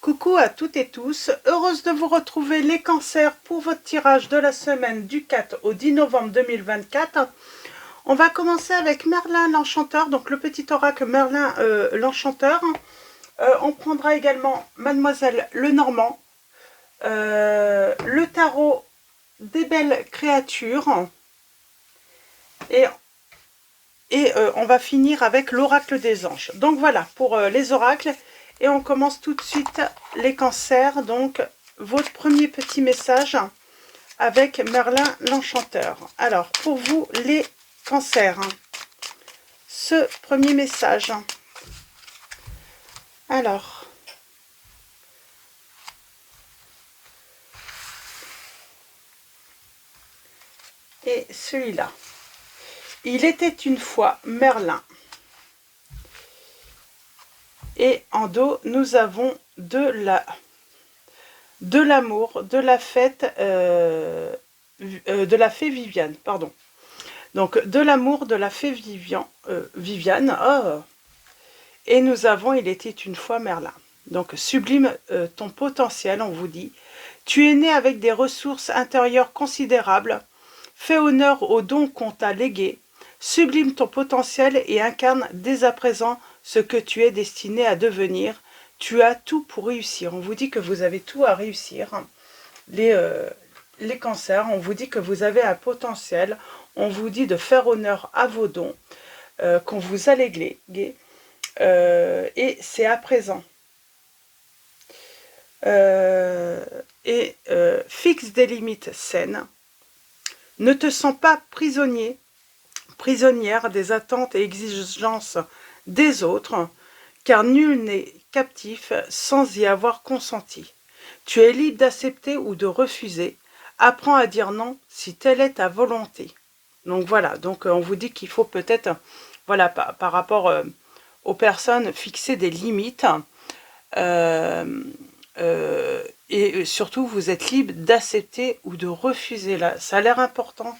Coucou à toutes et tous, heureuse de vous retrouver les cancers pour votre tirage de la semaine du 4 au 10 novembre 2024. On va commencer avec Merlin l'Enchanteur, donc le petit oracle Merlin l'Enchanteur. On prendra également Mademoiselle Lenormand, le tarot des belles créatures et on va finir avec l'oracle des anges. Donc voilà pour les oracles. Et on commence tout de suite les cancers. Donc, votre premier petit message avec Merlin l'Enchanteur. Alors, pour vous, les cancers, ce premier message. Alors, et celui-là. Il était une fois Merlin. Et en dos, nous avons de l'amour, de la fête, de la fée Viviane, pardon. Donc, de l'amour, de la fée Viviane. Oh. Et nous avons, il était une fois Merlin. Donc, sublime ton potentiel, on vous dit. Tu es né avec des ressources intérieures considérables. Fais honneur aux dons qu'on t'a légués. Sublime ton potentiel et incarne dès à présent ce que tu es destiné à devenir. Tu as tout pour réussir. On vous dit que vous avez tout à réussir. Les cancers, on vous dit que vous avez un potentiel. On vous dit de faire honneur à vos dons qu'on vous a légués. Et c'est à présent. Fixe des limites saines. Ne te sens pas prisonnière des attentes et exigences des autres, car nul n'est captif sans y avoir consenti. Tu es libre d'accepter ou de refuser. Apprends à dire non si telle est ta volonté. Donc voilà, donc on vous dit qu'il faut peut-être, voilà, par rapport aux personnes, fixer des limites. Et surtout, vous êtes libre d'accepter ou de refuser. Là, ça a l'air important,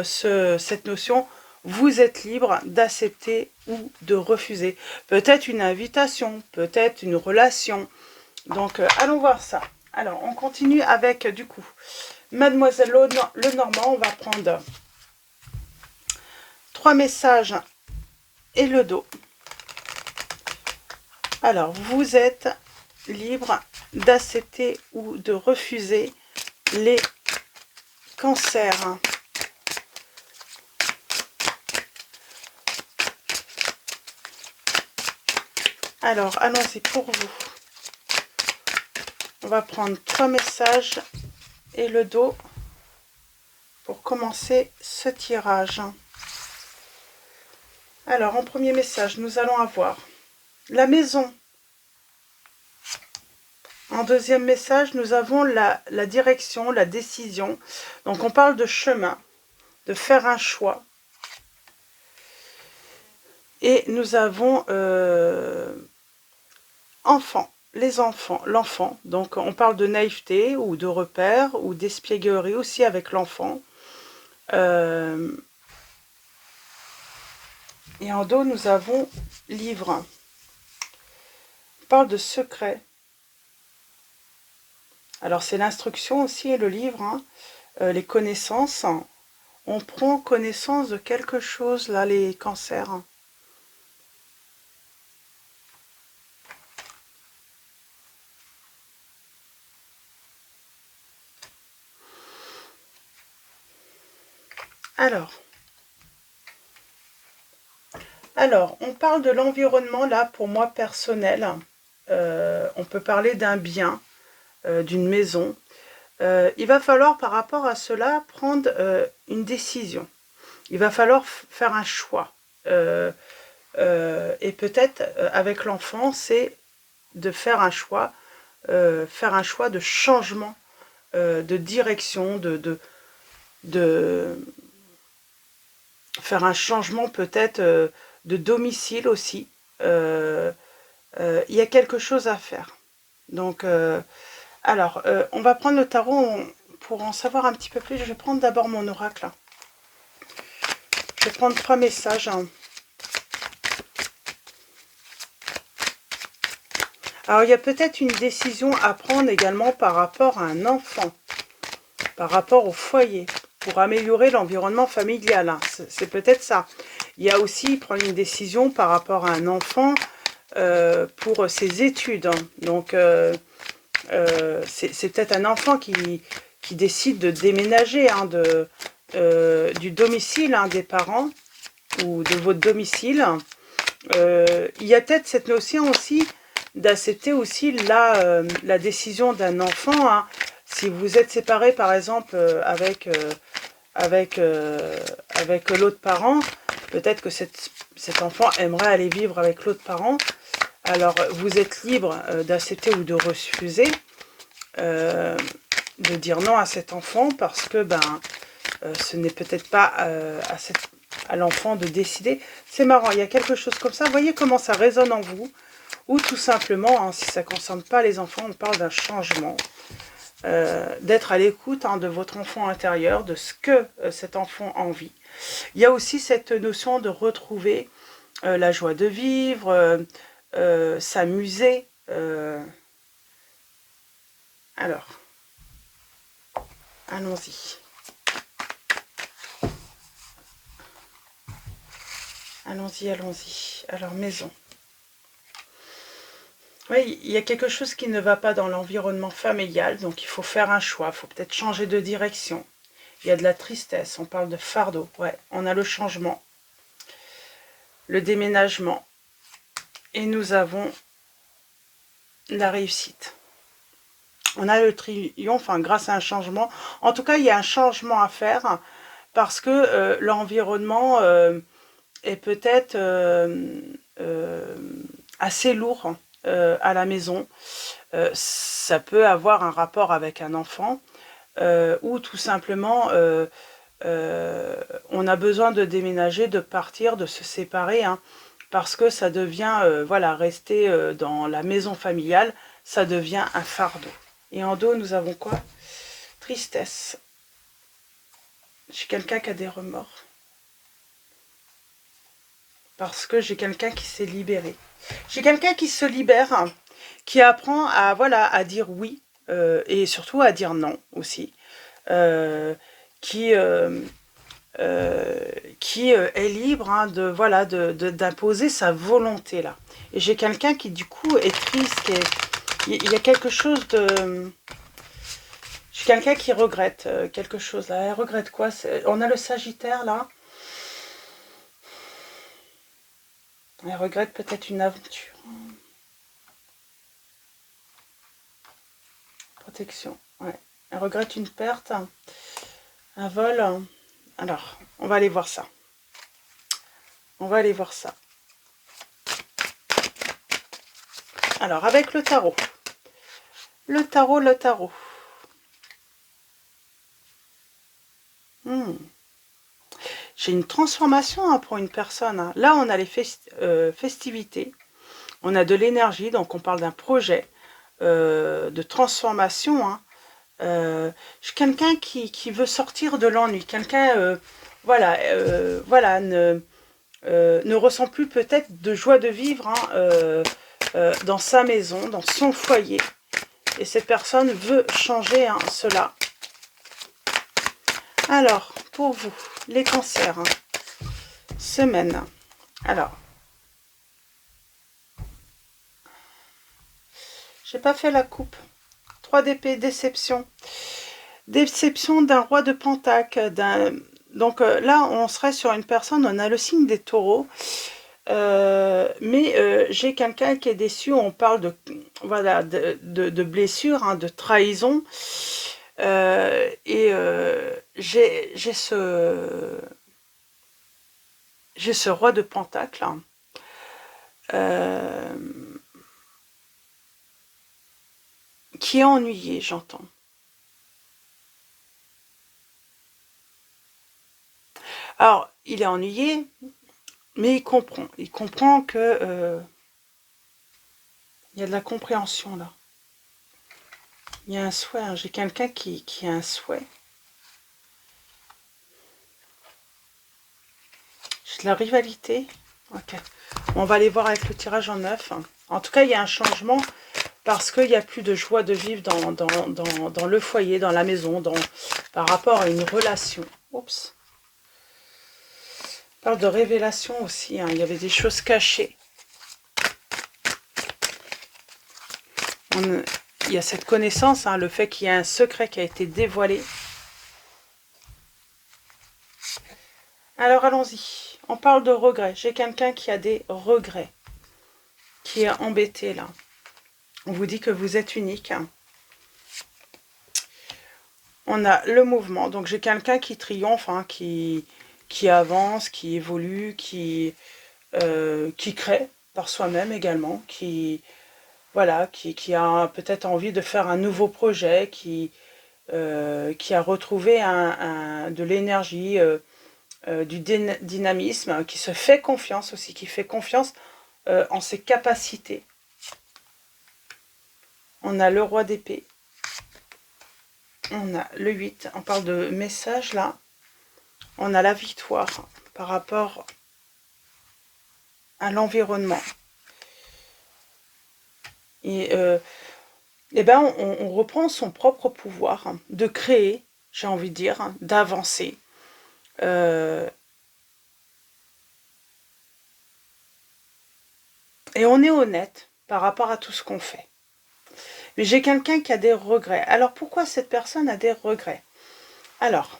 cette notion. Vous êtes libre d'accepter ou de refuser. Peut-être une invitation, peut-être une relation. Donc, allons voir ça. Alors, on continue avec, du coup, Mademoiselle Lenormand. On va prendre 3 messages et le dos. Alors, vous êtes libre d'accepter ou de refuser les cancers. Alors, allons-y pour vous. On va prendre 3 messages et le dos pour commencer ce tirage. Alors, en premier message, nous allons avoir la maison. En deuxième message, nous avons la direction, la décision. Donc, on parle de chemin, de faire un choix. Et nous avons l'enfant. Donc, on parle de naïveté ou de repère ou d'espièglerie aussi avec l'enfant. Et en dos, nous avons livre. On parle de secret. Alors, c'est l'instruction aussi, le livre, les connaissances. On prend connaissance de quelque chose, là, les cancers. Alors, on parle de l'environnement, là, pour moi, personnel. On peut parler d'un bien, d'une maison. Il va falloir, par rapport à cela, prendre une décision. Il va falloir faire un choix. Et peut-être, avec l'enfant, c'est de faire un choix de changement, de direction, de faire un changement peut-être de domicile aussi. Il y a quelque chose à faire. Donc, alors, on va prendre le tarot pour en savoir un petit peu plus. Je vais prendre d'abord mon oracle. Je vais prendre 3 messages. Alors, il y a peut-être une décision à prendre également par rapport à un enfant, par rapport au foyer, pour améliorer l'environnement familial. Hein. C'est peut-être ça. Il y a aussi prendre une décision par rapport à un enfant pour ses études. Hein. Donc, c'est peut-être un enfant qui décide de déménager hein, du domicile hein, des parents ou de votre domicile. Il y a peut-être cette notion aussi d'accepter aussi la décision d'un enfant. Hein. Si vous êtes séparés par exemple avec l'autre parent, peut-être que cet enfant aimerait aller vivre avec l'autre parent. Alors vous êtes libre d'accepter ou de refuser, de dire non à cet enfant parce que ce n'est peut-être pas à l'enfant de décider. C'est marrant, il y a quelque chose comme ça. Vous voyez comment ça résonne en vous. Ou tout simplement, hein, si ça ne concerne pas les enfants, on parle d'un changement. D'être à l'écoute hein, de votre enfant intérieur, de ce que cet enfant a envie. Il y a aussi cette notion de retrouver la joie de vivre, s'amuser. Alors, allons-y. Allons-y, allons-y. Alors, maison. Oui, il y a quelque chose qui ne va pas dans l'environnement familial, donc il faut faire un choix, il faut peut-être changer de direction. Il y a de la tristesse, on parle de fardeau, ouais, on a le changement, le déménagement, et nous avons la réussite. On a le triomphe hein, grâce à un changement. En tout cas, il y a un changement à faire parce que l'environnement est peut-être assez lourd à la maison. Ça peut avoir un rapport avec un enfant ou tout simplement on a besoin de déménager, de partir, de se séparer hein, parce que ça devient, voilà, rester dans la maison familiale, ça devient un fardeau. Et en dos, nous avons quoi? Tristesse. J'ai quelqu'un qui a des remords. Parce que j'ai quelqu'un qui s'est libéré. J'ai quelqu'un qui se libère, hein, qui apprend à, voilà, à dire oui, et surtout à dire non aussi. Qui est libre hein, voilà, d'imposer sa volonté là. Et j'ai quelqu'un qui du coup est triste, il y a quelque chose de... J'ai quelqu'un qui regrette quelque chose là. Elle regrette quoi? On a le Sagittaire là. Elle regrette peut-être une aventure. Protection, ouais. Elle regrette une perte, un vol. Alors, on va aller voir ça. On va aller voir ça. Alors, avec le tarot. Le tarot, le tarot. J'ai une transformation hein, pour une personne. Hein. Là, on a les festivités. On a de l'énergie, donc on parle d'un projet de transformation. Hein. J'ai quelqu'un qui veut sortir de l'ennui. Quelqu'un, voilà, voilà, ne ressent plus peut-être de joie de vivre hein, dans sa maison, dans son foyer. Et cette personne veut changer hein, cela. Alors, pour vous, les cancers, hein, semaine. Alors, j'ai pas fait la coupe. 3 d'épée, déception. Déception d'un roi de pentacle. Donc là, on serait sur une personne, on a le signe des taureaux. Mais j'ai quelqu'un qui est déçu. On parle de, voilà, de blessure, hein, de trahison. Et j'ai ce roi de pentacle. Hein, qui est ennuyé, j'entends. Alors, il est ennuyé, mais il comprend. Il comprend que il y a de la compréhension là. Il y a un souhait. Hein. J'ai quelqu'un qui a un souhait. J'ai de la rivalité. Ok. On va aller voir avec le tirage en 9. Hein. En tout cas, il y a un changement parce qu'il n'y a plus de joie de vivre dans le foyer, dans la maison, par rapport à une relation. Oups. On parle de révélation aussi, hein. Il y avait des choses cachées. Il y a cette connaissance, hein, le fait qu'il y a un secret qui a été dévoilé. Alors allons-y. On parle de regrets. J'ai quelqu'un qui a des regrets, qui est embêté là. On vous dit que vous êtes unique. On a le mouvement. Donc j'ai quelqu'un qui triomphe, hein, qui avance, qui évolue, qui crée par soi-même également, voilà, qui a peut-être envie de faire un nouveau projet, qui a retrouvé de l'énergie, du dynamisme, qui se fait confiance aussi, qui fait confiance en ses capacités. On a le roi d'épée. On a le 8. On parle de message là. On a la victoire par rapport à l'environnement. Et ben on reprend son propre pouvoir, hein, de créer, j'ai envie de dire, hein, d'avancer. Et on est honnête par rapport à tout ce qu'on fait. Mais j'ai quelqu'un qui a des regrets. Alors pourquoi cette personne a des regrets? Alors,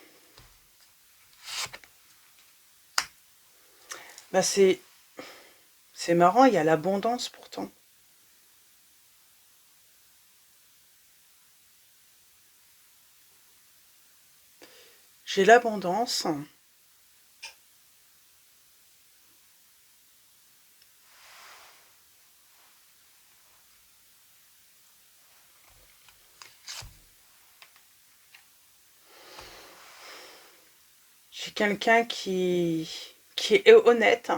bah c'est marrant, il y a l'abondance pourtant. J'ai l'abondance. J'ai quelqu'un qui est honnête.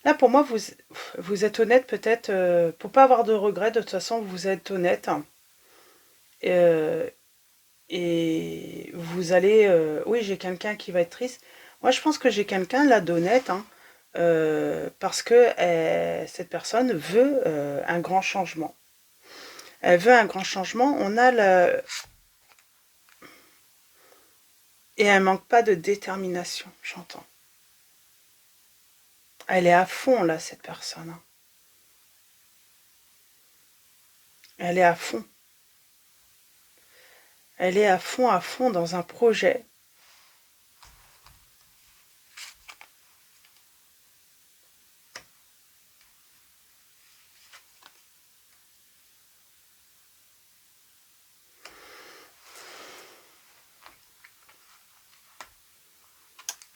Là, pour moi, vous êtes honnête peut-être, pour pas avoir de regrets, de toute façon, vous êtes honnête. Et vous allez... oui, j'ai quelqu'un qui va être triste. Moi, je pense que j'ai quelqu'un là d'honnête, hein, parce que cette personne veut un grand changement. Elle veut un grand changement. On a le... Et elle manque pas de détermination, j'entends. Elle est à fond, là, cette personne, hein. Elle est à fond. Elle est à fond dans un projet.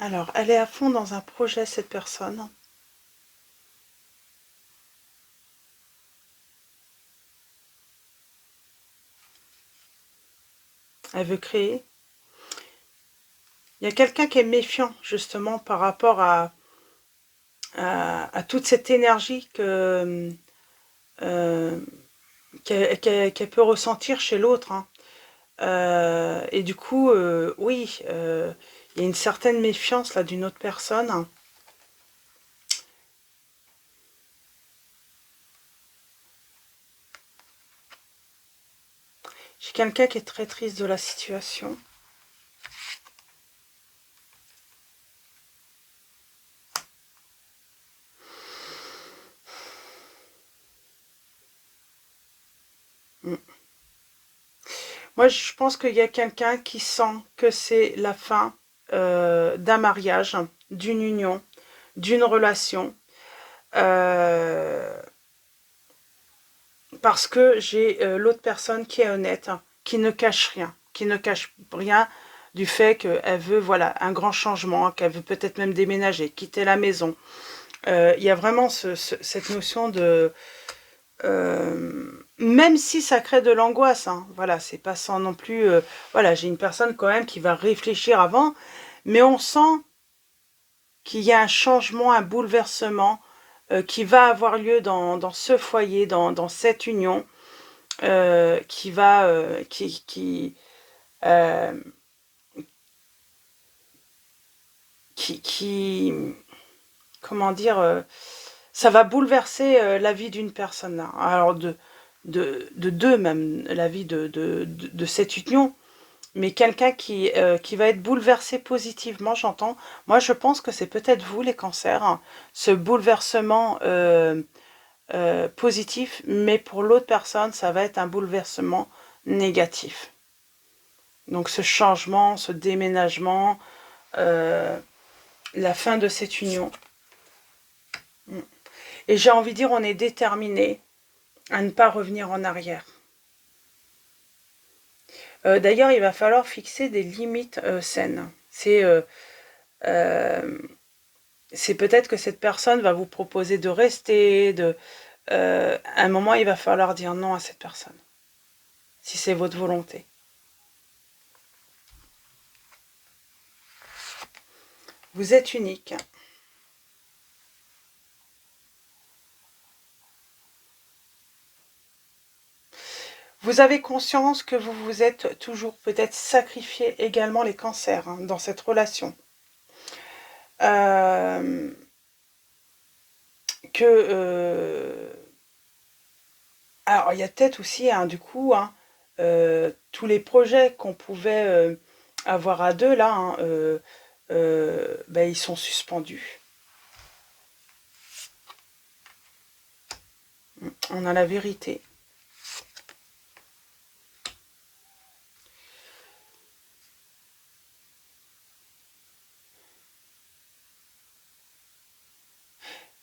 Alors, elle est à fond dans un projet, cette personne. Elle veut créer. Il y a quelqu'un qui est méfiant, justement, par rapport à toute cette énergie qu'elle peut ressentir chez l'autre, hein. Et du coup, oui, il y a une certaine méfiance là d'une autre personne, hein. J'ai quelqu'un qui est très triste de la situation. Moi, je pense qu'il y a quelqu'un qui sent que c'est la fin d'un mariage, d'une union, d'une relation. Parce que j'ai l'autre personne qui est honnête, hein, qui ne cache rien du fait qu'elle veut, voilà, un grand changement, qu'elle veut peut-être même déménager, quitter la maison. Il y a vraiment cette notion de... même si ça crée de l'angoisse, hein, voilà, c'est pas sans non plus... voilà, j'ai une personne quand même qui va réfléchir avant, mais on sent qu'il y a un changement, un bouleversement qui va avoir lieu dans ce foyer, dans cette union, qui va... euh, comment dire... ça va bouleverser la vie d'une personne là. Alors de deux même, la vie de cette union, mais quelqu'un qui va être bouleversé positivement, j'entends. Moi, je pense que c'est peut-être vous, les cancers, hein, ce bouleversement positif, mais pour l'autre personne, ça va être un bouleversement négatif. Donc ce changement, ce déménagement, la fin de cette union. Et j'ai envie de dire, on est déterminé à ne pas revenir en arrière. D'ailleurs, il va falloir fixer des limites saines. C'est peut-être que cette personne va vous proposer de rester, à un moment, il va falloir dire non à cette personne, si c'est votre volonté. Vous êtes unique. Vous avez conscience que vous vous êtes toujours peut-être sacrifié également les cancers hein, dans cette relation. Alors, il y a peut-être aussi, hein, du coup, hein, tous les projets qu'on pouvait avoir à deux, là, hein, ben, ils sont suspendus. On a la vérité.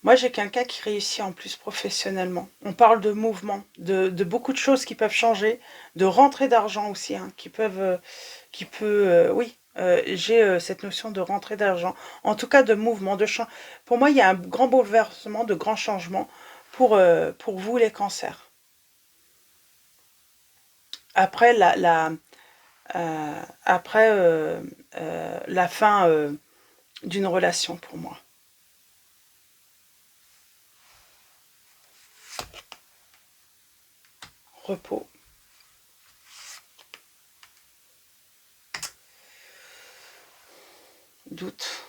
Moi, j'ai quelqu'un qui réussit en plus professionnellement. On parle de mouvement, de beaucoup de choses qui peuvent changer, de rentrée d'argent aussi, hein, oui, j'ai cette notion de rentrée d'argent. En tout cas, de mouvement, de changement. Pour moi, il y a un grand bouleversement, de grands changements pour vous, les cancers. Après la fin d'une relation, pour moi. Repos. Doute.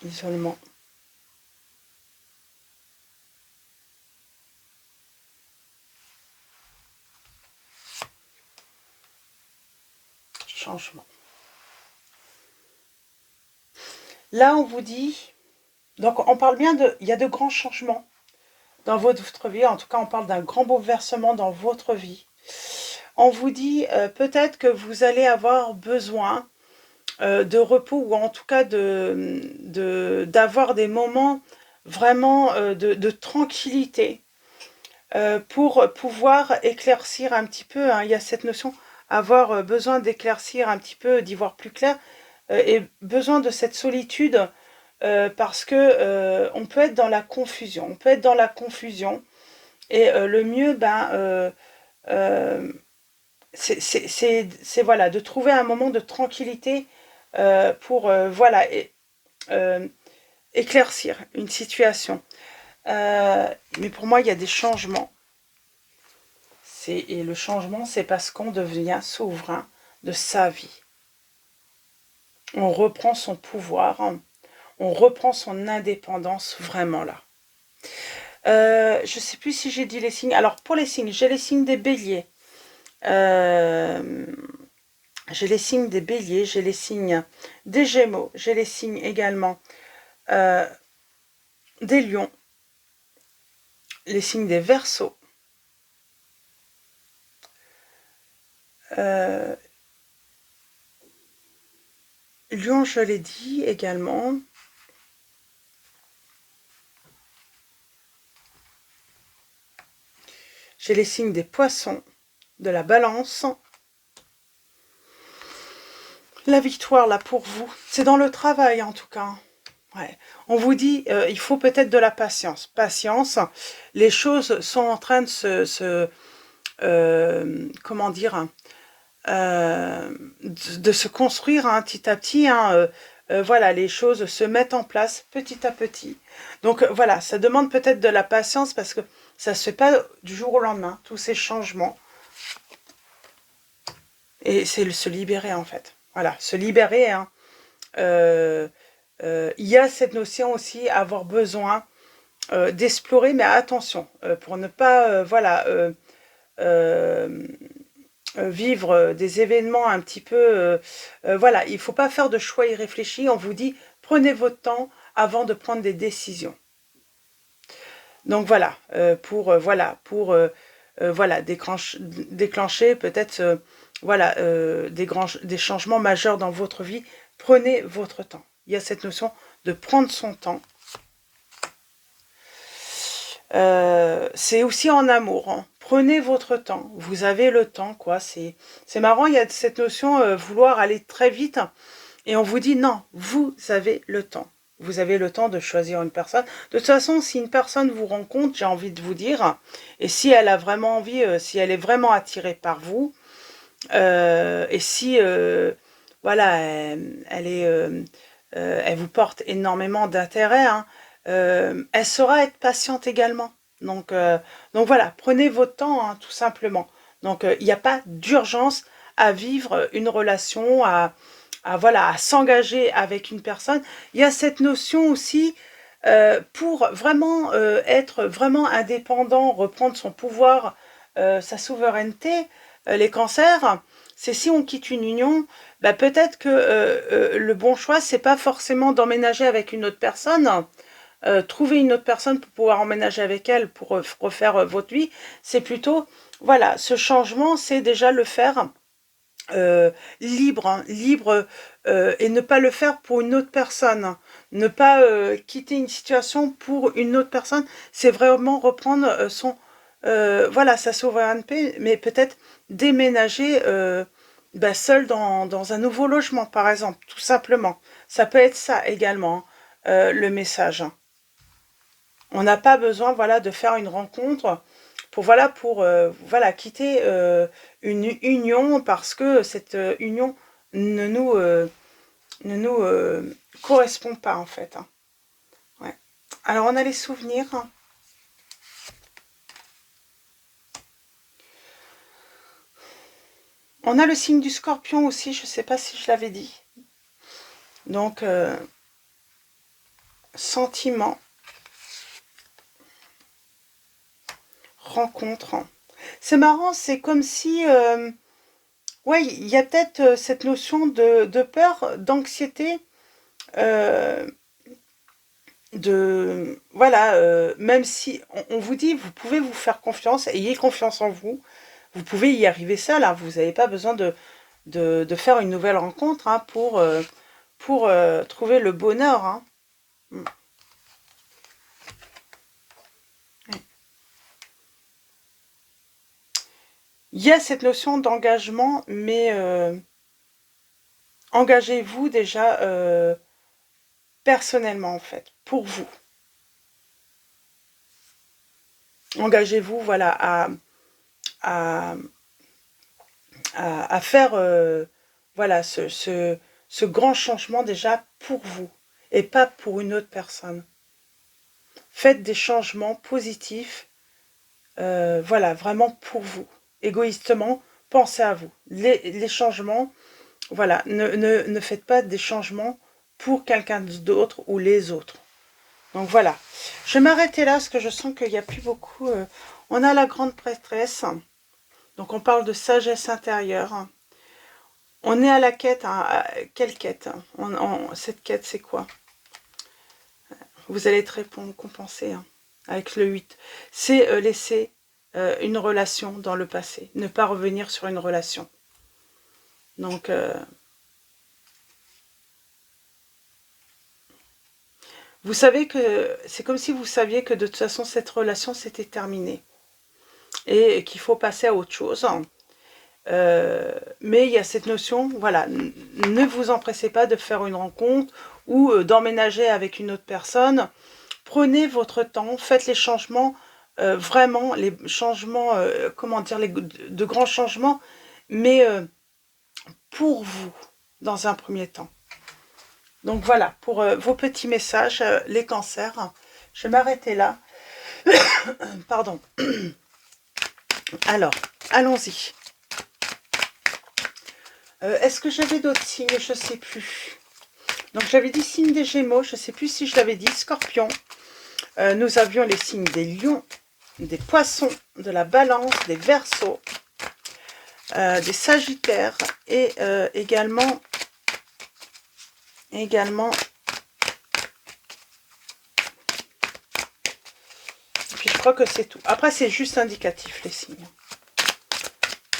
Isolement. Changement. Là, on vous dit... Donc, on parle bien de... Il y a de grands changements dans votre vie. En tout cas, on parle d'un grand bouleversement dans votre vie. On vous dit peut-être que vous allez avoir besoin de repos ou en tout cas d'avoir des moments vraiment de tranquillité pour pouvoir éclaircir un petit peu. Hein, il y a cette notion, avoir besoin d'éclaircir un petit peu, d'y voir plus clair, et besoin de cette solitude parce que on peut être dans la confusion. On peut être dans la confusion et le mieux, c'est voilà, de trouver un moment de tranquillité pour voilà, éclaircir une situation. Mais pour moi, il y a des changements. Et le changement, c'est parce qu'on devient souverain de sa vie. On reprend son pouvoir, on reprend son indépendance vraiment là. Je ne sais plus si j'ai dit les signes. Alors pour les signes, j'ai les signes des béliers. J'ai les signes des béliers, j'ai les signes des gémeaux, j'ai les signes également des lions, les signes des verseaux. Lion, je l'ai dit également. J'ai les signes des poissons, de la balance. La victoire, là, pour vous, c'est dans le travail, en tout cas. Ouais. On vous dit, il faut peut-être de la patience. Patience, les choses sont en train de comment dire, de se construire hein, petit à petit. Hein, voilà, les choses se mettent en place petit à petit. Donc voilà, ça demande peut-être de la patience parce que ça ne se fait pas du jour au lendemain, tous ces changements. Et c'est se libérer en fait. voilà, se libérer, hein. Il y a cette notion aussi, avoir besoin d'explorer, mais attention, pour ne pas, voilà, vivre des événements un petit peu... voilà, il ne faut pas faire de choix irréfléchis. On vous dit, prenez votre temps avant de prendre des décisions. Donc voilà, voilà, déclencher peut-être voilà, des changements majeurs dans votre vie. Prenez votre temps. Il y a cette notion de prendre son temps. C'est aussi en amour, hein. Prenez votre temps, vous avez le temps, quoi. C'est marrant, il y a cette notion vouloir aller très vite, et on vous dit non, vous avez le temps. Vous avez le temps de choisir une personne. De toute façon, si une personne vous rencontre, j'ai envie de vous dire, et si elle a vraiment envie, si elle est vraiment attirée par vous, et si voilà, elle vous porte énormément d'intérêt, hein, elle saura être patiente également. Donc voilà, prenez votre temps, hein, tout simplement. Donc il n'y a pas d'urgence à vivre une relation, voilà, à s'engager avec une personne. Il y a cette notion aussi pour vraiment être vraiment indépendant, reprendre son pouvoir, sa souveraineté. Les cancers, c'est si on quitte une union, bah peut-être que le bon choix, c'est pas forcément d'emménager avec une autre personne, trouver une autre personne pour pouvoir emménager avec elle, pour refaire votre vie. C'est plutôt, voilà, ce changement, c'est déjà le faire libre, hein, libre, et ne pas le faire pour une autre personne. Ne pas quitter une situation pour une autre personne, c'est vraiment reprendre voilà, sa souveraineté, mais peut-être déménager seul dans un nouveau logement, par exemple, tout simplement. Ça peut être ça également, le message. On n'a pas besoin, voilà, de faire une rencontre pour voilà, quitter une union, parce que cette union ne nous correspond pas, en fait, hein. Ouais. Alors on a les souvenirs. On a le signe du Scorpion aussi, je ne sais pas si je l'avais dit. Donc sentiment, rencontre. C'est marrant, c'est comme si ouais, il y a peut-être cette notion de peur, d'anxiété, voilà, même si on vous dit, vous pouvez vous faire confiance, ayez confiance en vous, vous pouvez y arriver seul, hein, vous n'avez pas besoin de faire une nouvelle rencontre, hein, pour trouver le bonheur, hein. Il y a cette notion d'engagement, mais engagez-vous déjà personnellement, en fait, pour vous. Engagez-vous, voilà, à faire voilà, ce grand changement déjà pour vous, et pas pour une autre personne. Faites des changements positifs, voilà, vraiment pour vous. Égoïstement, pensez à vous. Les changements, voilà, ne faites pas des changements pour quelqu'un d'autre ou les autres. Donc voilà, je vais m'arrêter là parce que je sens qu'il n'y a plus beaucoup. On a la grande prêtresse, donc on parle de sagesse intérieure. On est à la quête, hein, quelle quête, cette quête, c'est quoi? Vous allez être récompensé, hein, avec le 8. C'est laisser une relation dans le passé, ne pas revenir sur une relation. Donc vous savez que c'est comme si vous saviez que de toute façon cette relation s'était terminée et qu'il faut passer à autre chose. Mais il y a cette notion, voilà, ne vous empressez pas de faire une rencontre ou d'emménager avec une autre personne. Prenez votre temps, faites les changements, vraiment les changements, comment dire, de grands changements, mais pour vous, dans un premier temps. Donc voilà, pour vos petits messages, les cancers. Je vais m'arrêter là. Pardon. Alors, allons-y. Est-ce que j'avais d'autres signes? Je ne sais plus. Donc j'avais dit signe des Gémeaux, je ne sais plus si je l'avais dit, Scorpion. Nous avions les signes des Lions, des Poissons, de la Balance, des Verseaux, des Sagittaires et également, et puis je crois que c'est tout. Après c'est juste indicatif les signes.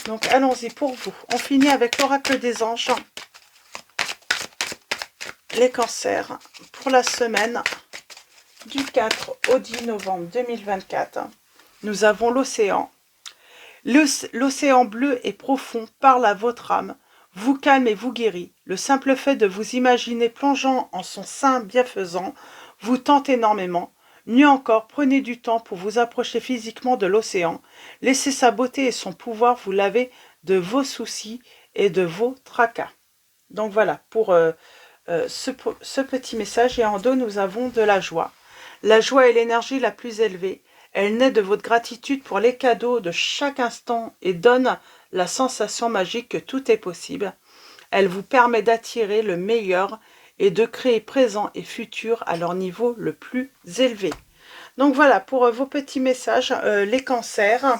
Donc allons-y pour vous. On finit avec l'oracle des anges. Les cancers pour la semaine du 4 au 10 novembre 2024. Nous avons l'océan. L'océan bleu et profond parle à votre âme, vous calme et vous guérit. Le simple fait de vous imaginer plongeant en son sein bienfaisant vous tente énormément. Mieux encore, prenez du temps pour vous approcher physiquement de l'océan. Laissez sa beauté et son pouvoir vous laver de vos soucis et de vos tracas. Donc voilà, pour ce petit message. Et en dos, nous avons de la joie. La joie est l'énergie la plus élevée. Elle naît de votre gratitude pour les cadeaux de chaque instant et donne la sensation magique que tout est possible. Elle vous permet d'attirer le meilleur et de créer présent et futur à leur niveau le plus élevé. Donc voilà pour vos petits messages, les cancers.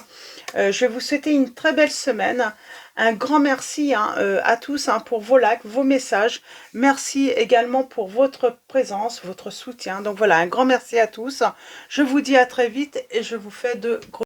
Je vais vous souhaiter une très belle semaine. Un grand merci à tous pour vos likes, vos messages. Merci également pour votre présence, votre soutien. Donc voilà, un grand merci à tous. Je vous dis à très vite et je vous fais de gros